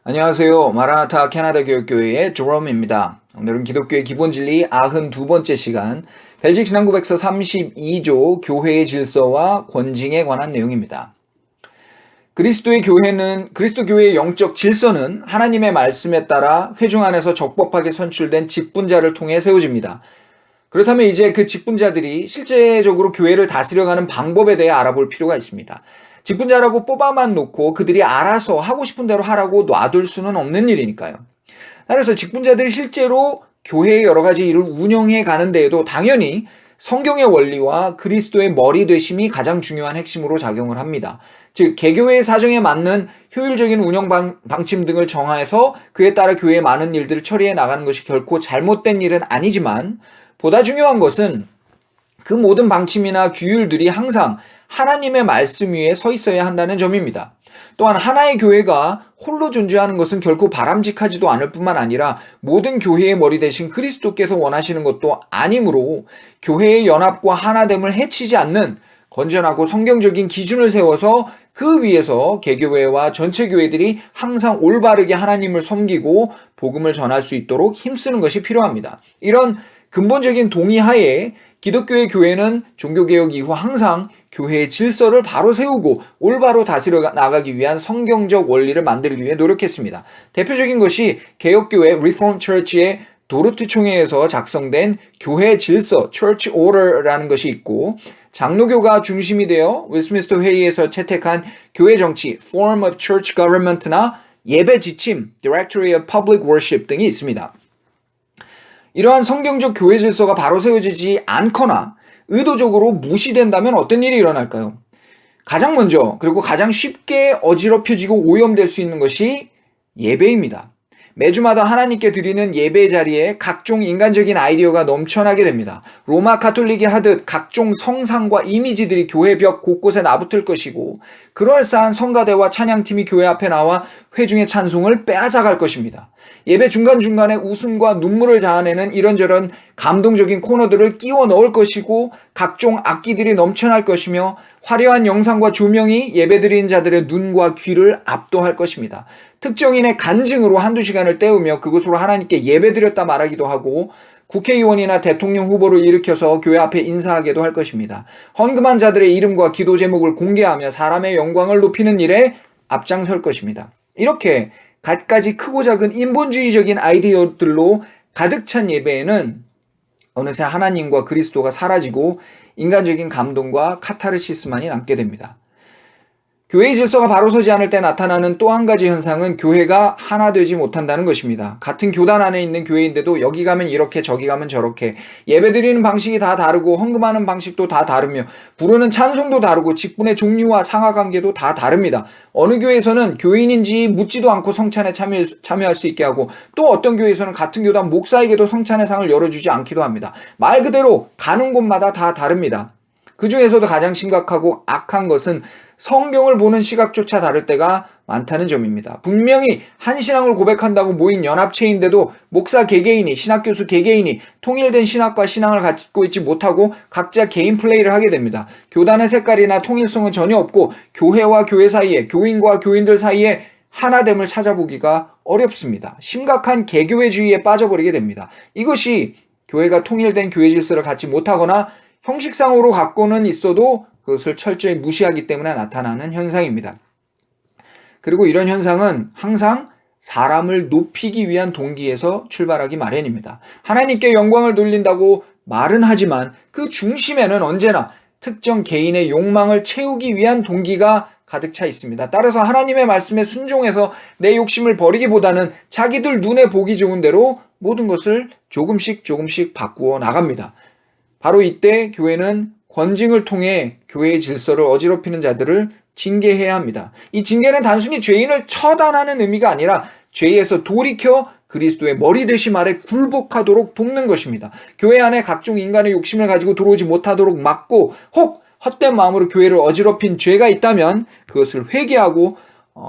안녕하세요. 마라나타 캐나다 교육교회의 조롬입니다. 오늘은 기독교의 기본진리 92번째 시간, 벨직 신앙고백서 32조 교회의 질서와 권징에 관한 내용입니다. 그리스도 교회의 영적 질서는 하나님의 말씀에 따라 회중 안에서 적법하게 선출된 직분자를 통해 세워집니다. 그렇다면 이제 그 직분자들이 실제적으로 교회를 다스려가는 방법에 대해 알아볼 필요가 있습니다. 직분자라고 뽑아만 놓고 그들이 알아서 하고 싶은 대로 하라고 놔둘 수는 없는 일이니까요. 따라서 직분자들이 실제로 교회의 여러 가지 일을 운영해 가는 데에도 당연히 성경의 원리와 그리스도의 머리 되심이 가장 중요한 핵심으로 작용을 합니다. 즉 개교회의 사정에 맞는 효율적인 운영 방침 등을 정해서 그에 따라 교회의 많은 일들을 처리해 나가는 것이 결코 잘못된 일은 아니지만, 보다 중요한 것은 그 모든 방침이나 규율들이 항상 하나님의 말씀 위에 서 있어야 한다는 점입니다. 또한 하나의 교회가 홀로 존재하는 것은 결코 바람직하지도 않을 뿐만 아니라 모든 교회의 머리 대신 그리스도께서 원하시는 것도 아니므로 교회의 연합과 하나됨을 해치지 않는 건전하고 성경적인 기준을 세워서 그 위에서 개교회와 전체 교회들이 항상 올바르게 하나님을 섬기고 복음을 전할 수 있도록 힘쓰는 것이 필요합니다. 이런 근본적인 동의하에 기독교의 교회는 종교개혁 이후 항상 교회의 질서를 바로 세우고 올바로 다스려 나가기 위한 성경적 원리를 만들기 위해 노력했습니다. 대표적인 것이 개혁교회 Reformed Church의 도르트 총회에서 작성된 교회 질서 Church Order라는 것이 있고, 장로교가 중심이 되어 웨스트민스터 회의에서 채택한 교회 정치 Form of Church Government나 예배 지침 Directory of Public Worship 등이 있습니다. 이러한 성경적 교회 질서가 바로 세워지지 않거나 의도적으로 무시된다면 어떤 일이 일어날까요? 가장 먼저, 그리고 가장 쉽게 어지럽혀지고 오염될 수 있는 것이 예배입니다. 매주마다 하나님께 드리는 예배 자리에 각종 인간적인 아이디어가 넘쳐나게 됩니다. 로마 가톨릭이 하듯 각종 성상과 이미지들이 교회 벽 곳곳에 나붙을 것이고, 그럴싸한 성가대와 찬양팀이 교회 앞에 나와 회중의 찬송을 빼앗아갈 것입니다. 예배 중간중간에 웃음과 눈물을 자아내는 이런저런 감동적인 코너들을 끼워 넣을 것이고, 각종 악기들이 넘쳐날 것이며, 화려한 영상과 조명이 예배드리는 자들의 눈과 귀를 압도할 것입니다. 특정인의 간증으로 한두 시간을 때우며 그것으로 하나님께 예배드렸다 말하기도 하고, 국회의원이나 대통령 후보를 일으켜서 교회 앞에 인사하게도 할 것입니다. 헌금한 자들의 이름과 기도 제목을 공개하며 사람의 영광을 높이는 일에 앞장설 것입니다. 이렇게 갖가지 크고 작은 인본주의적인 아이디어들로 가득 찬 예배에는 어느새 하나님과 그리스도가 사라지고 인간적인 감동과 카타르시스만이 남게 됩니다. 교회의 질서가 바로 서지 않을 때 나타나는 또 한 가지 현상은 교회가 하나 되지 못한다는 것입니다. 같은 교단 안에 있는 교회인데도 여기 가면 이렇게 저기 가면 저렇게, 예배드리는 방식이 다 다르고 헌금하는 방식도 다 다르며 부르는 찬송도 다르고 직분의 종류와 상하관계도 다 다릅니다. 어느 교회에서는 교인인지 묻지도 않고 성찬에 참여할 수 있게 하고, 또 어떤 교회에서는 같은 교단 목사에게도 성찬의 상을 열어주지 않기도 합니다. 말 그대로 가는 곳마다 다 다릅니다. 그 중에서도 가장 심각하고 악한 것은 성경을 보는 시각조차 다를 때가 많다는 점입니다. 분명히 한 신앙을 고백한다고 모인 연합체인데도 목사 개개인이, 신학교수 개개인이 통일된 신학과 신앙을 갖고 있지 못하고 각자 개인 플레이를 하게 됩니다. 교단의 색깔이나 통일성은 전혀 없고 교회와 교회 사이에, 교인과 교인들 사이에 하나됨을 찾아보기가 어렵습니다. 심각한 개교회주의에 빠져버리게 됩니다. 이것이 교회가 통일된 교회 질서를 갖지 못하거나 형식상으로 갖고는 있어도 그것을 철저히 무시하기 때문에 나타나는 현상입니다. 그리고 이런 현상은 항상 사람을 높이기 위한 동기에서 출발하기 마련입니다. 하나님께 영광을 돌린다고 말은 하지만 그 중심에는 언제나 특정 개인의 욕망을 채우기 위한 동기가 가득 차 있습니다. 따라서 하나님의 말씀에 순종해서 내 욕심을 버리기보다는 자기들 눈에 보기 좋은 대로 모든 것을 조금씩 바꾸어 나갑니다. 바로 이때 교회는 권징을 통해 교회의 질서를 어지럽히는 자들을 징계해야 합니다. 이 징계는 단순히 죄인을 처단하는 의미가 아니라 죄에서 돌이켜 그리스도의 머리 되심 아래 굴복하도록 돕는 것입니다. 교회 안에 각종 인간의 욕심을 가지고 들어오지 못하도록 막고, 혹 헛된 마음으로 교회를 어지럽힌 죄가 있다면 그것을 회개하고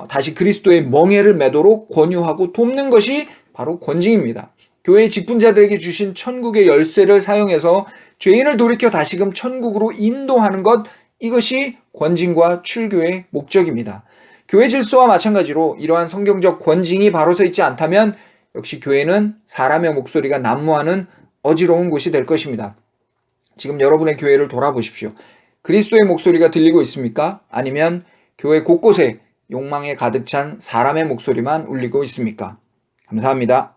다시 그리스도의 멍에를 매도록 권유하고 돕는 것이 바로 권징입니다. 교회의 직분자들에게 주신 천국의 열쇠를 사용해서 죄인을 돌이켜 다시금 천국으로 인도하는 것, 이것이 권징과 출교의 목적입니다. 교회 질서와 마찬가지로 이러한 성경적 권징이 바로 서 있지 않다면 역시 교회는 사람의 목소리가 난무하는 어지러운 곳이 될 것입니다. 지금 여러분의 교회를 돌아보십시오. 그리스도의 목소리가 들리고 있습니까? 아니면 교회 곳곳에 욕망에 가득 찬 사람의 목소리만 울리고 있습니까? 감사합니다.